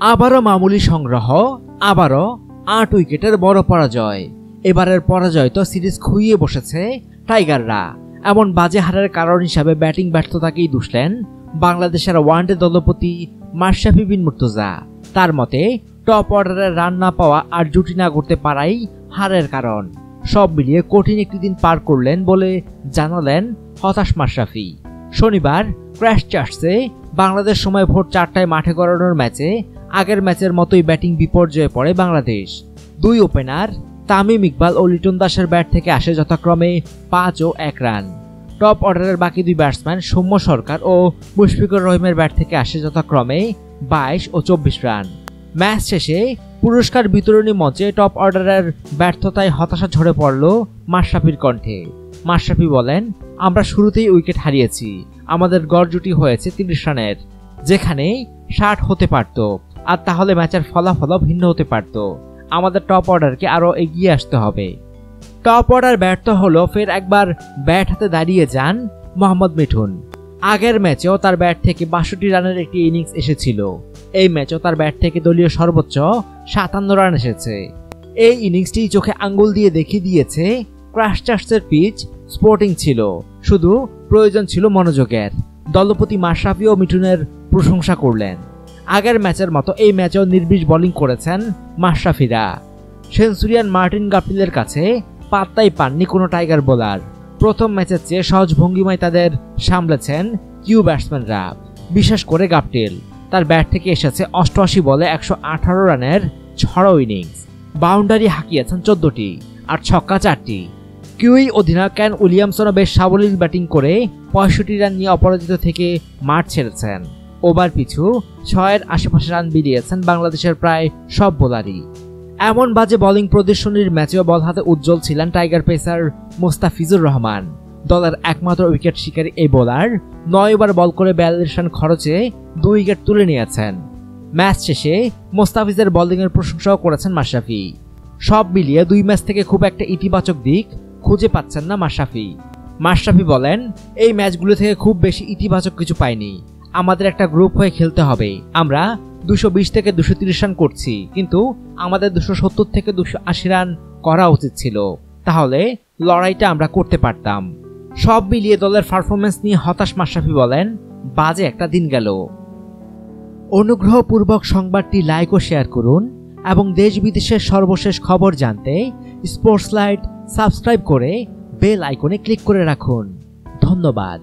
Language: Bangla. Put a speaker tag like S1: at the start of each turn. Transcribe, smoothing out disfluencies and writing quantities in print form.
S1: আবারও মামুলি সংগ্রহ, আবারও 8 উইকেটের বড় পরাজয়। এবারের পরাজয় তো সিরিজ খুইয়ে বসেছে টাইগাররা। এমন বাজে হারের কারণ হিসাবে ব্যাটিং ব্যর্থতাকেই দুষলেন বাংলাদেশের ওয়ানডে দলপতি মাশরাফি বিন মুর্তজা। তার মতে টপ অর্ডারের রান না পাওয়া আর জুটি না করতে পারাই হারের কারণ। সব মিলিয়ে কঠিন একটি দিন পার করলেন বলে জানালেন হতাশ মাশরাফি। শনিবার ক্রাইস্টচার্চে বাংলাদেশ সময় ভোর 4টায় মাঠে গড়ানোর ম্যাচে আগের ম্যাচের মতোই ব্যাটিং বিপর্যয়ে পড়ে বাংলাদেশ। দুই ওপেনার তামিম ইকবাল ও লিটন দাসের ব্যাট থেকে আসে যথাক্রমে 5 ও 1 রান। টপ অর্ডারের বাকি দুই ব্যাটসম্যান সৌম্য সরকার ও মুশফিকুর রহিমের ব্যাট থেকে আসে যথাক্রমে 22 ও 24 রান। ম্যাচ শেষে পুরস্কার বিতরণী মঞ্চে টপ অর্ডারের ব্যর্থতায় হতাশা ঝরে পড়ল মাশরাফির কণ্ঠে। মাশরাফি বলেন, আমরা শুরুতেই উইকেট হারিয়েছি। আমাদের গড় জুটি হয়েছে 30 রানের, যেখানে 60 হতে পারত, আর তাহলে ম্যাচের ফলাফলও ভিন্ন হতে পারত। আমাদের টপ অর্ডারকে আরও এগিয়ে আসতে হবে। টপ অর্ডার ব্যর্থ হলো, ফের একবার ব্যাট হাতে দাঁড়িয়ে যান মোহাম্মদ মিঠুন। আগের ম্যাচেও তার ব্যাট থেকে 62 রানের একটি ইনিংস এসেছিল। এই ম্যাচেও তার ব্যাট থেকে দলীয় সর্বোচ্চ 57 রান এসেছে। এই ইনিংসটি চোখে আঙ্গুল দিয়ে দেখিয়ে দিয়েছে ক্রাইস্টচার্চের পিচ স্পোর্টিং ছিল, শুধু প্রয়োজন ছিল মনোযোগের। দলপতি মাশরাফি ও মিঠুনের প্রশংসা করলেন। আগের ম্যাচের মতো এই ম্যাচেও নির্বিষ বোলিং করেছেন মাশরাফিরা। সেঞ্চুরিয়ান মার্টিন গাপটিলের কাছে পাত্তাই পাননি কোনো টাইগার বোলার। প্রথম ম্যাচের চেয়ে সহজ ভঙ্গিমায় তাদের সামলেছেন কিউ ব্যাটসম্যানরা। বিশেষ করে গাপটিল, তার ব্যাট থেকে এসেছে 88 বলে 118 রানের ঝড়ো ইনিংস। বাউন্ডারি হাঁকিয়েছেন 14টি আর ছক্কা 4টি। কিউই অধিনায়ক কেন উইলিয়ামসনও বেশ সাবলীল ব্যাটিং করে 65 রান নিয়ে অপরাজিত থেকে মাঠ ছেড়েছেন। ওভার পিছু 6-এর আশেপাশে রান বিলিয়েছেন বাংলাদেশের প্রায় সব বোলারই। এমন বাজে বোলিং প্রদর্শনীর ম্যাচেও বল হাতে উজ্জ্বল ছিলেন টাইগার পেসার মোস্তাফিজুর রহমান। দলের একমাত্র উইকেট শিকারী এই বোলার 9 ওভার বল করে 42 রান খরচে 2 উইকেট তুলে নিয়েছেন। ম্যাচ শেষে মোস্তাফিজের বোলিংয়ের প্রশংসাও করেছেন মাশরাফি। সব মিলিয়ে 2 ম্যাচ থেকে খুব একটা ইতিবাচক দিক খুঁজে পাচ্ছেন না মাশরাফি। মাশরাফি বলেন, এই ম্যাচগুলো থেকে খুব বেশি ইতিবাচক কিছু পাইনি। আমাদের একটা গ্রুপ হয়ে খেলতে হবে। আমরা 220 থেকে 230 রান করছি, কিন্তু আমাদের 270 থেকে 280 রান করা উচিত ছিল, তাহলে লড়াইটা আমরা করতে পারতাম। সব মিলিয়ে দলের পারফরমেন্স নিয়ে হতাশ মাশরাফি বলেন, বাজে একটা দিন গেল। অনুগ্রহপূর্বক সংবাদটি লাইক ও শেয়ার করুন এবং দেশ বিদেশের সর্বশেষ খবর জানতে স্পোর্টস লাইট সাবস্ক্রাইব করে বেল আইকনে ক্লিক করে রাখুন। ধন্যবাদ।